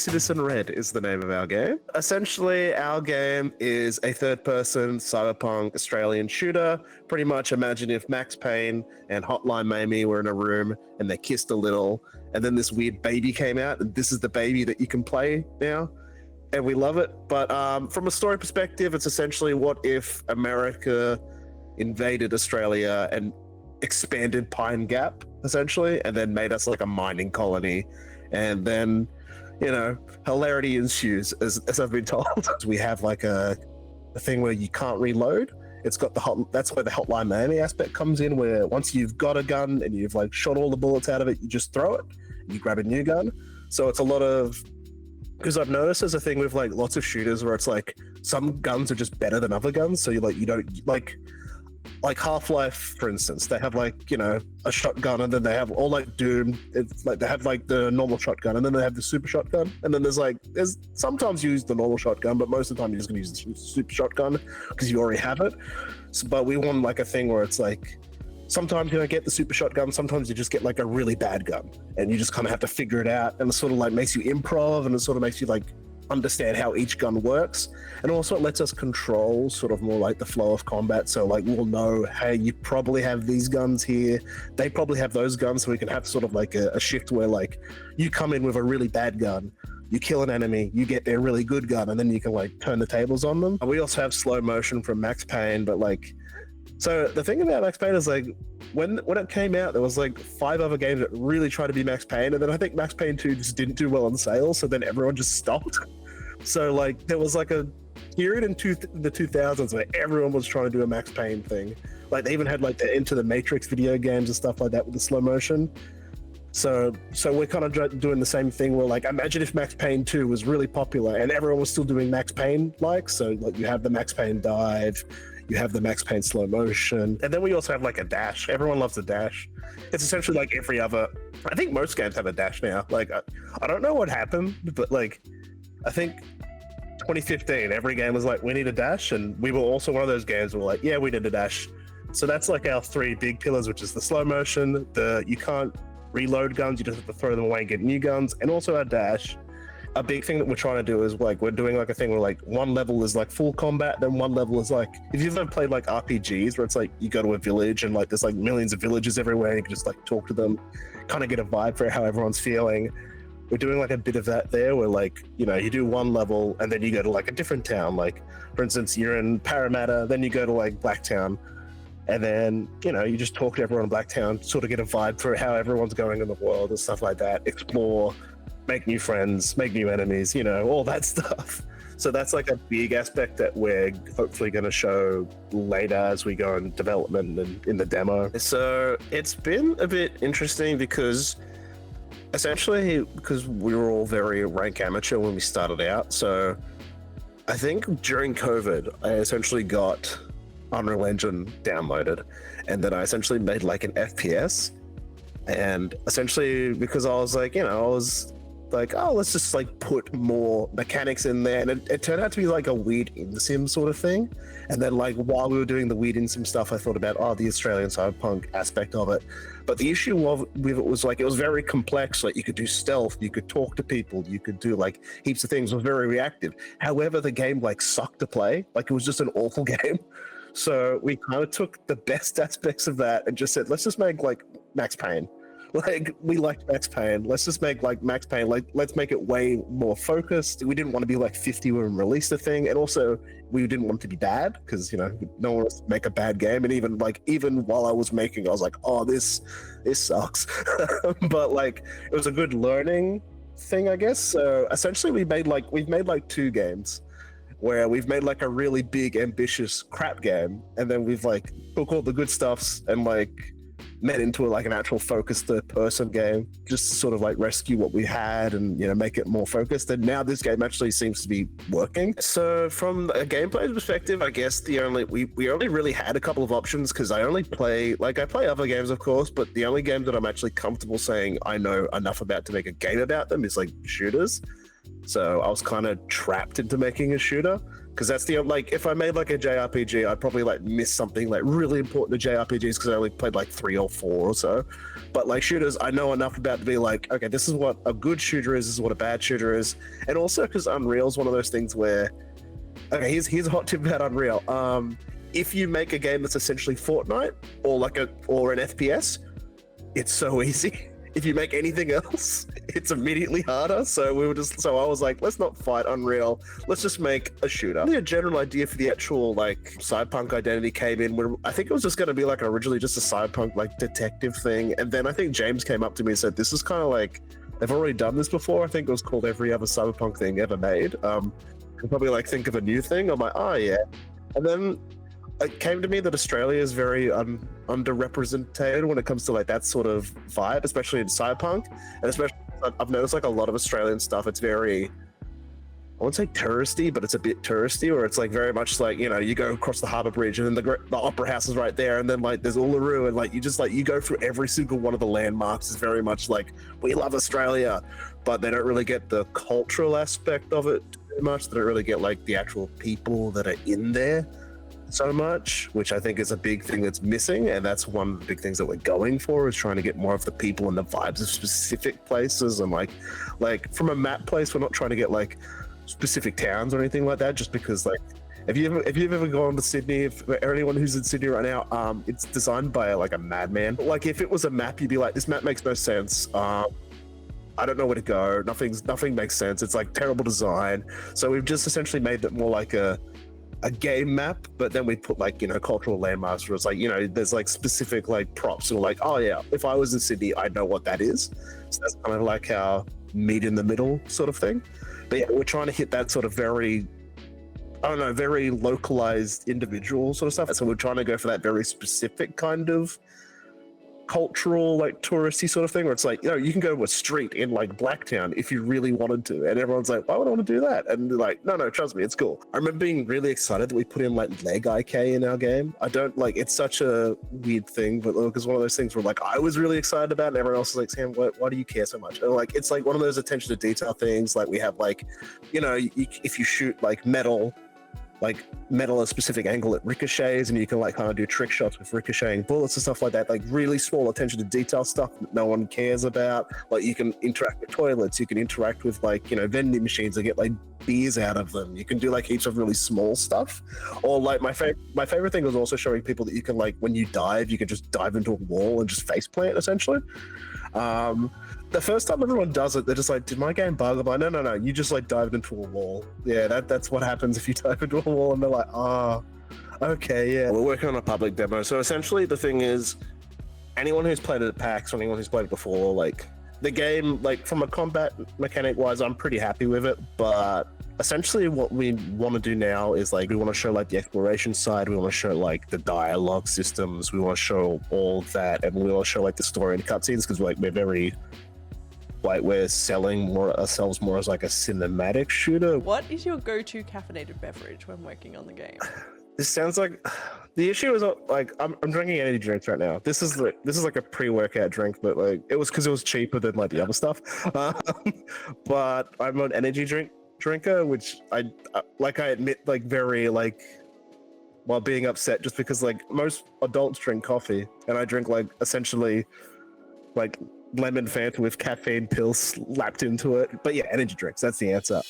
Anticitizen Red is the name of our game. Essentially, our game is a third-person cyberpunk Australian shooter. Pretty much imagine if Max Payne and Hotline Miami were in a room and they kissed a little, and then this weird baby came out, and this is the baby that you can play now. And we love it. But from a story perspective, it's essentially what if America invaded Australia and expanded Pine Gap, essentially, and then made us like a mining colony. And then, you know, hilarity ensues, as I've been told. We have like a thing where you can't reload. It's got that's where the Hotline Miami aspect comes in, where once you've got a gun and you've like shot all the bullets out of it, you just throw it, and you grab a new gun. So it's a lot of, because I've noticed there's a thing with like lots of shooters where it's like some guns are just better than other guns. So you don't like Half-Life, for instance, they have like, you know, a shotgun, and then they have, all like Doom, it's like they have like the normal shotgun, and then they have the super shotgun, and then there's sometimes you use the normal shotgun, but most of the time you're just gonna use the super shotgun because you already have it. So, but we want like a thing where it's like, sometimes you don't get the super shotgun, sometimes you just get like a really bad gun, and you just kind of have to figure it out, and it sort of like makes you improv, and it sort of makes you like understand how each gun works. And also it lets us control sort of more like the flow of combat. So like we'll know, hey, you probably have these guns here, they probably have those guns, so we can have sort of like a shift where like you come in with a really bad gun, you kill an enemy, you get their really good gun, and then you can like turn the tables on them. We also have slow motion from Max Payne, but like, so the thing about Max Payne is like when it came out, there was like 5 other games that really tried to be Max Payne, and then I think Max Payne 2 just didn't do well on sales, so then everyone just stopped. So like there was like a period in the 2000s where everyone was trying to do a Max Payne thing. Like they even had like the Into the Matrix video games and stuff like that with the slow motion. So we're kind of doing the same thing where like, imagine if Max Payne 2 was really popular and everyone was still doing Max Payne like, so like you have the Max Payne dive, you have the Max Payne slow motion, and then we also have like a dash. Everyone loves a dash. It's essentially like every other, I think most games have a dash now. Like I don't know what happened, but like I think 2015, every game was like, we need a dash, and we were also one of those games where we're like, yeah, we need a dash. So that's like our 3 big pillars, which is the slow motion, you can't reload guns, you just have to throw them away and get new guns, and also our dash. A big thing that we're trying to do is like, we're doing like a thing where like one level is like full combat, then one level is like, if you've ever played like RPGs where it's like you go to a village and like there's like millions of villages everywhere and you can just like talk to them, kind of get a vibe for how everyone's feeling. We're doing like a bit of that there where like, you know, you do one level and then you go to like a different town. Like for instance, you're in Parramatta, then you go to like Blacktown, and then, you know, you just talk to everyone in Blacktown, sort of get a vibe for how everyone's going in the world and stuff like that. Explore, make new friends, make new enemies, you know, all that stuff. So that's like a big aspect that we're hopefully going to show later as we go in development and in the demo. So it's been a bit interesting because essentially, because we were all very rank amateur when we started out. So I think during COVID, I essentially got Unreal Engine downloaded, and then I essentially made like an FPS. And essentially, because I was like, you know, I was like, oh, let's just like put more mechanics in there, and it turned out to be like a weird in-sim sort of thing. And then like while we were doing the weird in-sim stuff, I thought about the Australian cyberpunk aspect of it. But the issue with it was like, it was very complex. Like you could do stealth, you could talk to people, you could do like heaps of things. It was very reactive. However, the game like sucked to play. Like it was just an awful game. So we kind of took the best aspects of that and just said, let's just make like Max Payne. Like we liked Max Payne, let's just make like Max Payne, like let's make it way more focused. We didn't want to be like 50 when we released the thing, and also we didn't want it to be bad because, you know, no one wants to make a bad game. And even while I was making, I was like, oh, this sucks. But like it was a good learning thing, I guess. So essentially we've made like 2 games where we've made like a really big ambitious crap game, and then we've like took all the good stuffs and like made into like an actual focused third-person game, just to sort of like rescue what we had and, you know, make it more focused. And now this game actually seems to be working. So from a gameplay perspective, I guess we only really had a couple of options, because I play other games, of course, but the only game that I'm actually comfortable saying I know enough about to make a game about them is like shooters. So I was kind of trapped into making a shooter. because that's the like if I made like a JRPG, I'd probably like miss something like really important to JRPGs because I only played like 3 or 4 or so. But like shooters, I know enough about to be like, okay, this is what a good shooter is, this is what a bad shooter is, and also because Unreal is one of those things where, okay, here's a hot tip about Unreal. If you make a game that's essentially Fortnite or an FPS, it's so easy. If you make anything else, it's immediately harder. So I was like, let's not fight Unreal. Let's just make a shooter. The general idea for the actual like cyberpunk identity came in where I think it was just going to be like originally just a cyberpunk like detective thing. And then I think James came up to me and said, this is kind of like, they've already done this before. I think it was called every other cyberpunk thing ever made. I'd probably like think of a new thing. I'm like, oh yeah. And then it came to me that Australia is very underrepresented when it comes to like that sort of vibe, especially in cyberpunk, and especially I've noticed like a lot of Australian stuff. It's very, I won't say touristy, but it's a bit touristy, where it's like very much like, you know, you go across the harbour bridge and then the opera house is right there, and then like there's Uluru, and like you go through every single one of the landmarks. Is very much like, we love Australia, but they don't really get the cultural aspect of it too much. They don't really get like the actual people that are in there so much, which I think is a big thing that's missing, and that's one of the big things that we're going for, is trying to get more of the people and the vibes of specific places. And like from a map place, we're not trying to get like specific towns or anything like that, just because like if you've ever gone to Sydney, or anyone who's in Sydney right now, it's designed by like a madman. Like if it was a map, you'd be like, this map makes no sense. I don't know where to go. Nothing makes sense. It's like terrible design. So we've just essentially made it more like a game map, but then we put like, you know, cultural landmarks where it's like, you know, there's like specific like props, and like, oh yeah, if I was in Sydney, I'd know what that is. So that's kind of like our meet in the middle sort of thing. But yeah, we're trying to hit that sort of very, I don't know, very localized individual sort of stuff. So we're trying to go for that very specific kind of cultural, like touristy sort of thing, where it's like, you know, you can go to a street in like Blacktown if you really wanted to, and everyone's like, why would I want to do that? And they're like, no, trust me, it's cool. I remember being really excited that we put in like leg IK in our game. I don't like, it's such a weird thing, but look, it's one of those things where like I was really excited about, and everyone else is like, Sam, why do you care so much? And like, it's like one of those attention to detail things. Like we have like, you know, if you shoot like metal at a specific angle, it ricochets, and you can like kind of do trick shots with ricocheting bullets and stuff like that. Like really small attention to detail stuff that no one cares about. Like you can interact with toilets, you can interact with like, you know, vending machines and get like beers out of them. You can do like heaps of really small stuff. Or like my favorite thing was also showing people that you can like, when you dive, you can just dive into a wall and just face plant essentially. The first time everyone does it, they're just like, did my game bug? I'm like, no, you just like dived into a wall. Yeah, that's what happens if you dive into a wall. And they're like, okay, yeah. We're working on a public demo. So essentially the thing is, anyone who's played it at PAX, or anyone who's played it before, like the game, like from a combat mechanic wise, I'm pretty happy with it. But essentially what we want to do now is like, we want to show like the exploration side, we want to show like the dialogue systems, we want to show all of that, and we want to show like the story and cutscenes, because like we're selling ourselves more as like a cinematic shooter. What is your go-to caffeinated beverage when working on the game? This sounds like, the issue is like I'm drinking energy drinks right now. This is like a pre-workout drink, but like it was because it was cheaper than like the other stuff. But I'm an energy drinker, which I admit like very like while being upset, just because like most adults drink coffee, and I drink like essentially like lemon Fanta with caffeine pills slapped into it. But yeah, energy drinks, that's the answer.